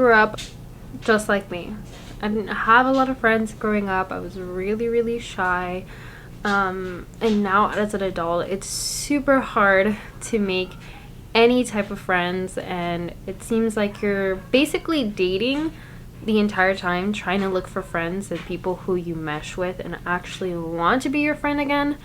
grew up just like me. I didn't have a lot of friends growing up. I was really shy. And now as an adult, it's super hard to make any type of friends, and it seems like you're basically dating the entire time, trying to look for friends and people who you mesh with and actually want to be your friend again,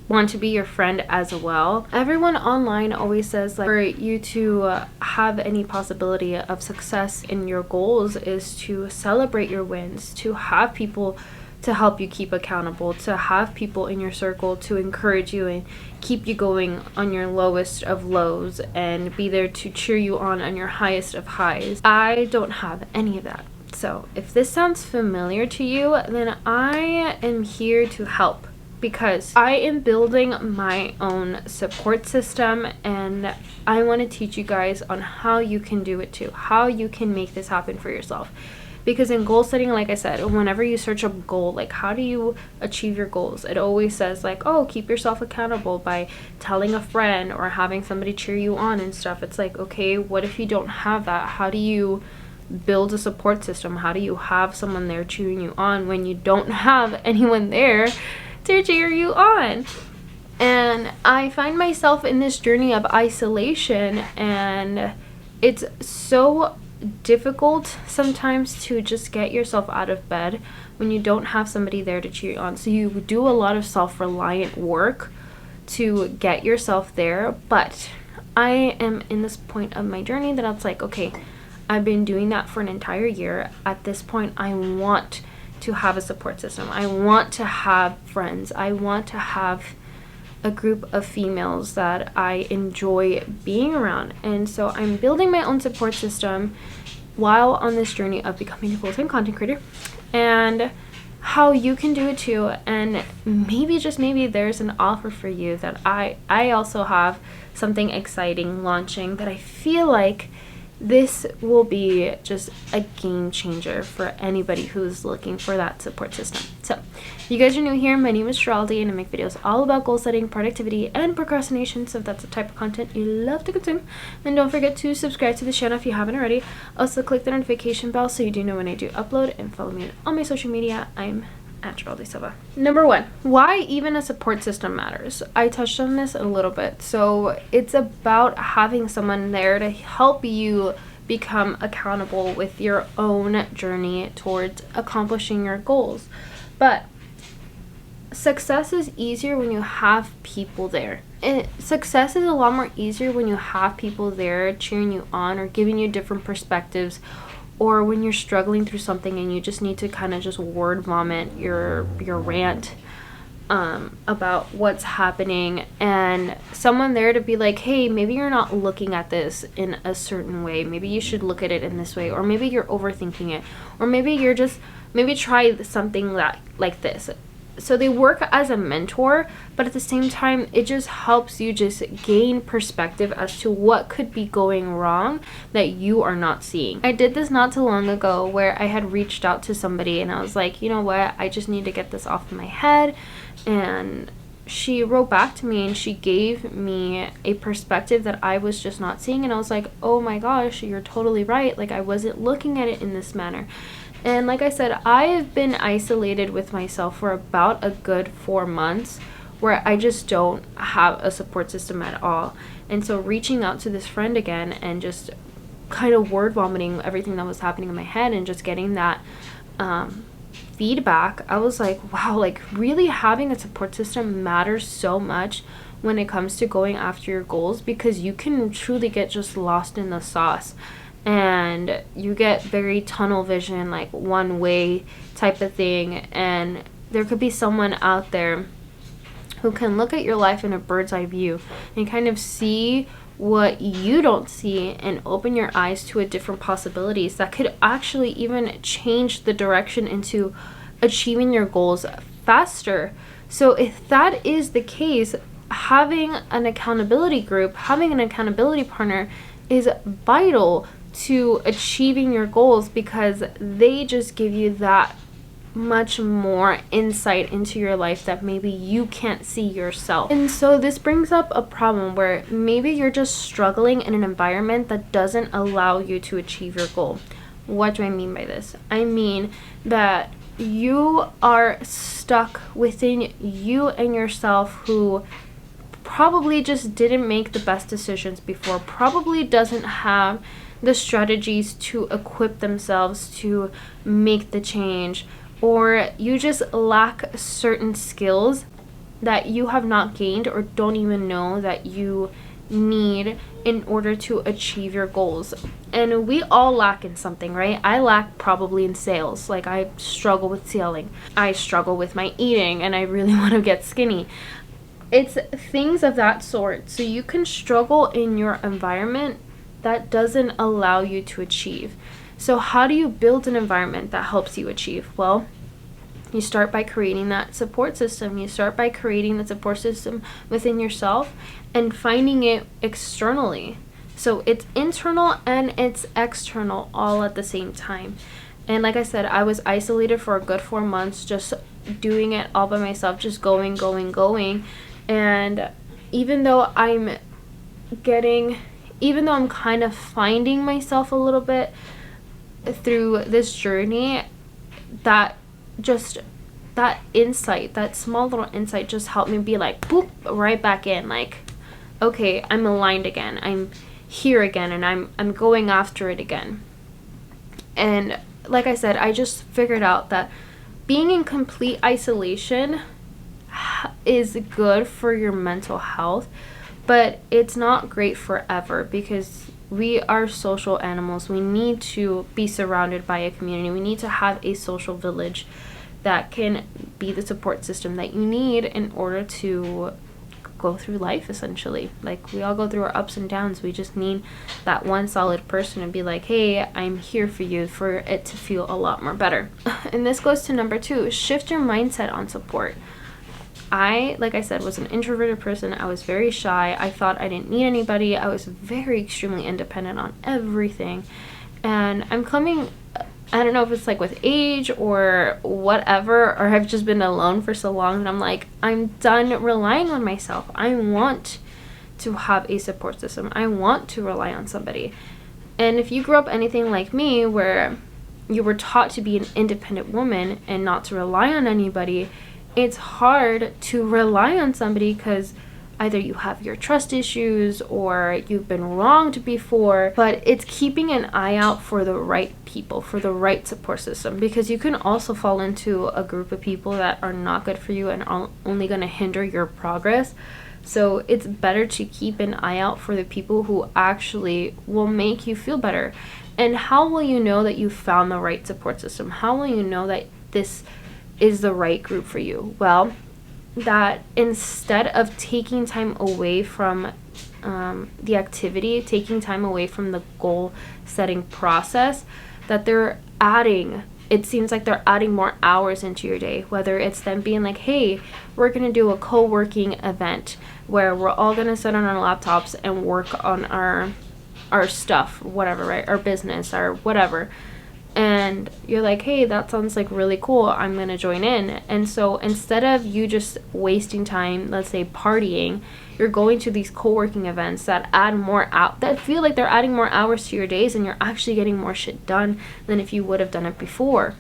want to be your friend as well. Everyone online always says, like, for you to have any possibility of success in your goals is to celebrate your wins, to have people to help you keep accountable, to have people in your circle to encourage you and keep you going on your lowest of lows, and be there to cheer you on your highest of highs. I don't have any of that. So if this sounds familiar to you, then I am here to help, because I am building my own support system, and I want to teach you guys on how you can do it too, how you can make this happen for yourself. Because in goal setting, like I said, whenever you search up goal, like how do you achieve your goals, it always says like, oh, keep yourself accountable by telling a friend or having somebody cheer you on and stuff. It's like, okay, what if you don't have that? How do you build a support system? How do you have someone there cheering you on when you don't have anyone there to cheer you on? And I find myself in this journey of isolation, and it's so difficult sometimes to just get yourself out of bed when you don't have somebody there to cheer you on. So you do a lot of self-reliant work to get yourself there. But I am in this point of my journey that it's like, okay, I've been doing that for an entire year. At this point, I want to have a support system. I want to have friends. I want to have a group of females that I enjoy being around. And so I'm building my own support system while on this journey of becoming a full-time content creator, and how you can do it too. And maybe, just maybe, there's an offer for you that I also have something exciting launching that I feel like this will be just a game changer for anybody who's looking for that support system. So if you guys are new here, my name is Sheraldi, and I make videos all about goal setting, productivity, and procrastination. So if that's the type of content you love to consume, then don't forget to subscribe to the channel if you haven't already. Also click the notification bell so you do know when I do upload, and follow me on my social media. I'm at Sheraldi Silva. Number one, why even a support system matters. I touched on this a little bit. So it's about having someone there to help you become accountable with your own journey towards accomplishing your goals. But success is easier when you have people there. Success is a lot more easier when you have people there cheering you on or giving you different perspectives, or when you're struggling through something and you just need to kind of just word vomit your rant about what's happening, and someone there to be like, hey, maybe you're not looking at this in a certain way, maybe you should look at it in this way, or maybe you're overthinking it, or maybe try something like this. So they work as a mentor, but at the same time, it just helps you just gain perspective as to what could be going wrong that you are not seeing. I did this not too long ago where I had reached out to somebody and I was like, you know what, I just need to get this off my head. And she wrote back to me and she gave me a perspective that I was just not seeing. And I was like, oh my gosh, you're totally right. Like, I wasn't looking at it in this manner. And like I said, I have been isolated with myself for about a good 4 months, where I just don't have a support system at all. And so reaching out to this friend again and just kind of word vomiting everything that was happening in my head and just getting that feedback, I was like, wow, like really having a support system matters so much when it comes to going after your goals, because you can truly get just lost in the sauce. And you get very tunnel vision, like one way type of thing. And there could be someone out there who can look at your life in a bird's eye view and kind of see what you don't see and open your eyes to a different possibilities that could actually even change the direction into achieving your goals faster. So if that is the case, having an accountability group, having an accountability partner is vital to achieving your goals, because they just give you that much more insight into your life that maybe you can't see yourself. And so this brings up a problem where maybe you're just struggling in an environment that doesn't allow you to achieve your goal. What do I mean by this? I mean that you are stuck within you and yourself, who probably just didn't make the best decisions before, probably doesn't have the strategies to equip themselves to make the change, or you just lack certain skills that you have not gained or don't even know that you need in order to achieve your goals. And we all lack in something, right? I lack probably in sales. Like, I struggle with selling. I struggle with my eating, and I really want to get skinny. It's things of that sort. So you can struggle in your environment that doesn't allow you to achieve. So how do you build an environment that helps you achieve? Well, you start by creating that support system. You start by creating the support system within yourself and finding it externally. So it's internal and it's external all at the same time. And like I said, I was isolated for a good 4 months, just doing it all by myself, just going. And even though I'm kind of finding myself a little bit through this journey, that insight, that small little insight just helped me be like, boop, right back in. Like, okay, I'm aligned again. I'm here again, and I'm going after it again. And like I said, I just figured out that being in complete isolation is good for your mental health, but it's not great forever, because we are social animals. We need to be surrounded by a community. We need to have a social village that can be the support system that you need in order to go through life, essentially. Like, we all go through our ups and downs. We just need that one solid person to be like, hey, I'm here for you, for it to feel a lot more better. And this goes to number 2, shift your mindset on support. I, like I said, was an introverted person. I was very shy. I thought I didn't need anybody. I was very extremely independent on everything. And I'm coming, I don't know if it's like with age or whatever, or I've just been alone for so long, and I'm like, I'm done relying on myself. I want to have a support system. I want to rely on somebody. And if you grew up anything like me, where you were taught to be an independent woman and not to rely on anybody, it's hard to rely on somebody, because either you have your trust issues or you've been wronged before. But it's keeping an eye out for the right people, for the right support system, because you can also fall into a group of people that are not good for you and are only going to hinder your progress. So it's better to keep an eye out for the people who actually will make you feel better. And how will you know that you found the right support system? How will you know that this is the right group for you? Well, that instead of taking time away from the activity, taking time away from the goal setting process, that it seems like they're adding more hours into your day. Whether it's them being like, hey, we're going to do a co-working event where we're all going to sit on our laptops and work on our stuff, whatever, right? Our business, or whatever. And you're like, hey, that sounds like really cool, I'm going to join in. And so instead of you just wasting time, let's say partying, you're going to these co-working events that that feel like they're adding more hours to your days, and you're actually getting more shit done than if you would have done it before.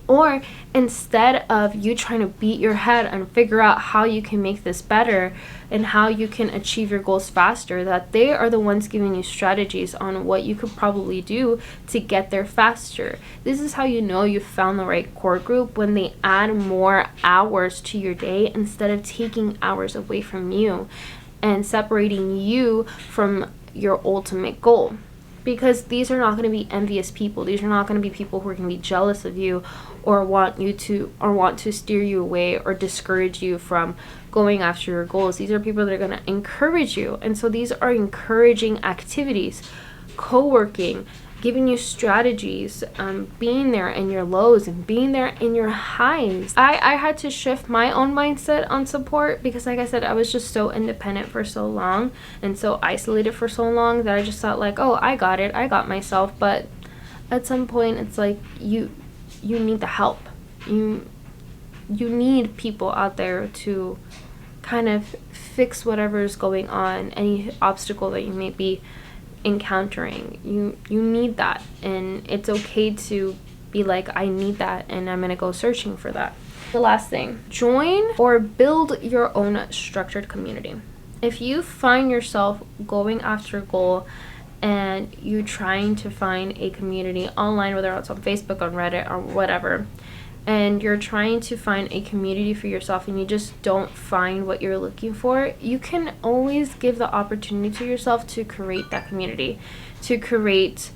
Or instead of you trying to beat your head and figure out how you can make this better and how you can achieve your goals faster, that they are the ones giving you strategies on what you could probably do to get there faster. This is how you know you've found the right core group, when they add more hours to your day instead of taking hours away from you and separating you from your ultimate goal. Because these are not going to be envious people. These are not going to be people who are going to be jealous of you or want to steer you away or discourage you from going after your goals. These are people that are going to encourage you. And so these are encouraging activities. Co-working, giving you strategies, being there in your lows and being there in your highs. I had to shift my own mindset on support, because like I said, I was just so independent for so long and so isolated for so long that I just thought like, oh, I got it, I got myself. But at some point it's like you need the help. You need people out there to kind of fix whatever is going on, any obstacle that you may be encountering. You need that, and it's okay to be like, I need that, and I'm gonna go searching for that. The last thing, join or build your own structured community. If you find yourself going after a goal and you trying to find a community online, whether it's on Facebook, on Reddit, or whatever, and you're trying to find a community for yourself and you just don't find what you're looking for, you can always give the opportunity to yourself to create that community, to create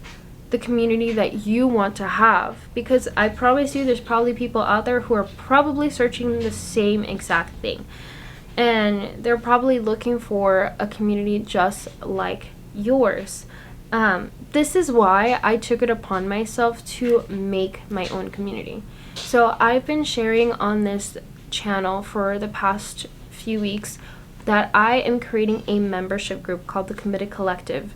the community that you want to have. Because I promise you, there's probably people out there who are probably searching the same exact thing, and they're probably looking for a community just like yours. This is why I took it upon myself to make my own community. So I've been sharing on this channel for the past few weeks that I am creating a membership group called the Committed Collective.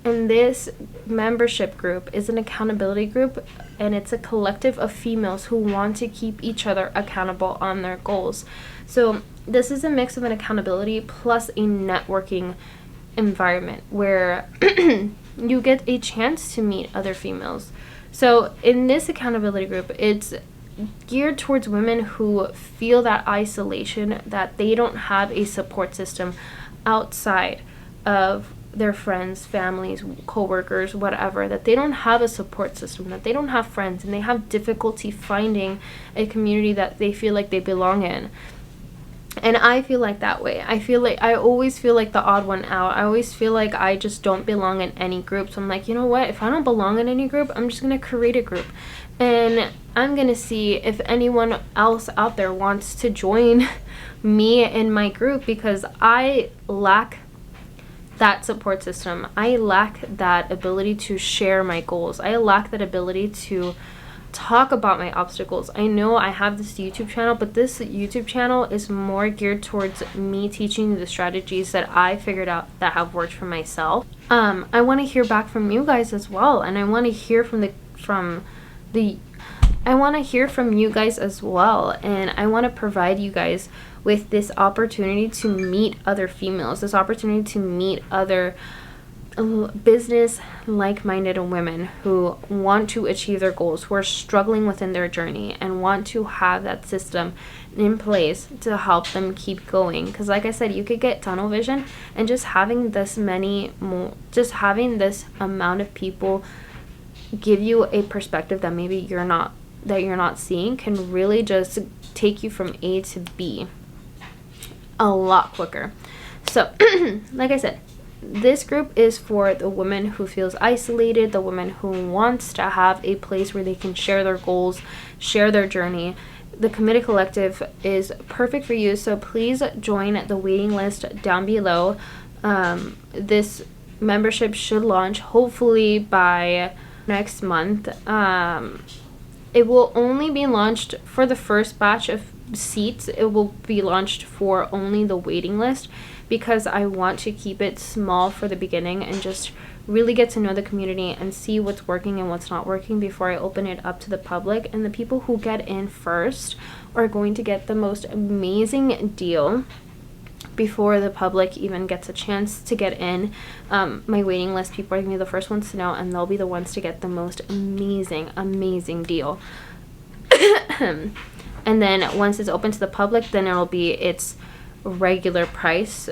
And this membership group is an accountability group, and it's a collective of females who want to keep each other accountable on their goals. So this is a mix of an accountability plus a networking environment where you get a chance to meet other females. So in this accountability group, it's geared towards women who feel that isolation, that they don't have a support system outside of their friends, families, co-workers, whatever, that they don't have a support system, that they don't have friends, and they have difficulty finding a community that they feel like they belong in. And I feel like that way. I always feel like the odd one out. I always feel like I just don't belong in any group. So I'm like, you know what? If I don't belong in any group, I'm just going to create a group. And I'm going to see if anyone else out there wants to join me in my group, because I lack that support system. I lack that ability to share my goals. I lack that ability to talk about my obstacles. I know I have this YouTube channel, but this YouTube channel is more geared towards me teaching you the strategies that I figured out that have worked for myself. I want to hear back from you guys as well, and I want to hear from you guys as well, and I want to provide you guys with this opportunity to meet other females, this opportunity to meet other business like-minded women who want to achieve their goals, who are struggling within their journey and want to have that system in place to help them keep going. Because like I said, you could get tunnel vision, and just having this amount of people give you a perspective that maybe you're not seeing can really just take you from A to B a lot quicker. So like I said, this group is for the woman who feels isolated, the woman who wants to have a place where they can share their goals, share their journey. The Committed Collective is perfect for you, so please join the waiting list down below. This membership should launch hopefully by next month. It will only be launched for the first batch of seats. It will be launched for only the waiting list, because I want to keep it small for the beginning and just really get to know the community and see what's working and what's not working before I open it up to the public. And the people who get in first are going to get the most amazing deal before the public even gets a chance to get in. My waiting list people are going to be the first ones to know, and they'll be the ones to get the most amazing deal. And then once it's open to the public, then it'll be its regular price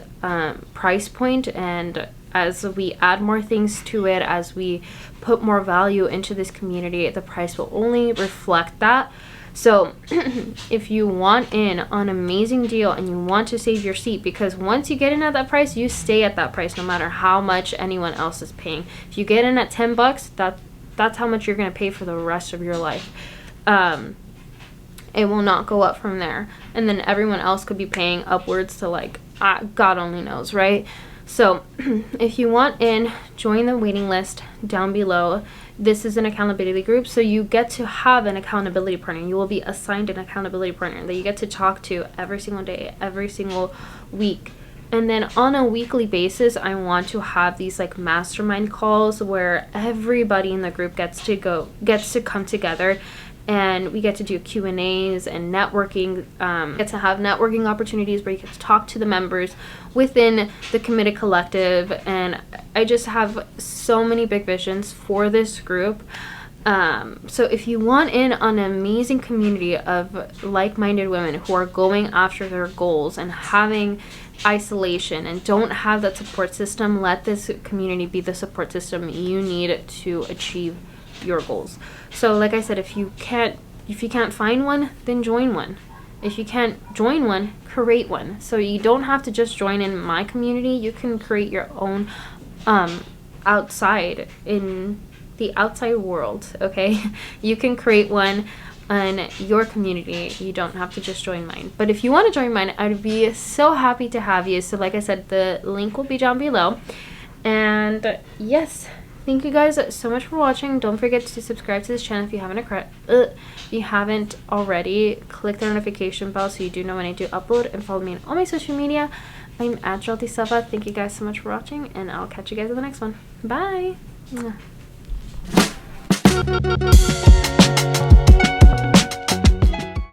point. And as we add more things to it, as we put more value into this community, the price will only reflect that. So if you want in on an amazing deal and you want to save your seat, because once you get in at that price, you stay at that price no matter how much anyone else is paying. If you get in at $10, that's how much you're going to pay for the rest of your life. It will not go up from there. And then everyone else could be paying upwards to, like, God only knows, right? So if you want in, join the waiting list down below. This is an accountability group, so you get to have an accountability partner. You will be assigned an accountability partner that you get to talk to every single day, every single week. And then on a weekly basis, I want to have these like mastermind calls where everybody in the group gets to come together and we get to do Q&As and networking. Get to have networking opportunities where you get to talk to the members within the Committed Collective, and I just have so many big visions for this group. So if you want in on an amazing community of like-minded women who are going after their goals and having isolation and don't have that support system, let this community be the support system you need to achieve your goals. So like I said, if you can't find one, then join one. If you can't join one, create one. So you don't have to just join in my community. You can create your own outside, in the outside world, okay? You can create one in your community. You don't have to just join mine. But if you want to join mine, I'd be so happy to have you. So like I said, the link will be down below. And yes, thank you guys so much for watching. Don't forget to subscribe to this channel if you haven't already. Click the notification bell so you do know when I do upload, and follow me on all my social media. I'm at Jaltisava. Thank you guys so much for watching, and I'll catch you guys in the next one. Bye.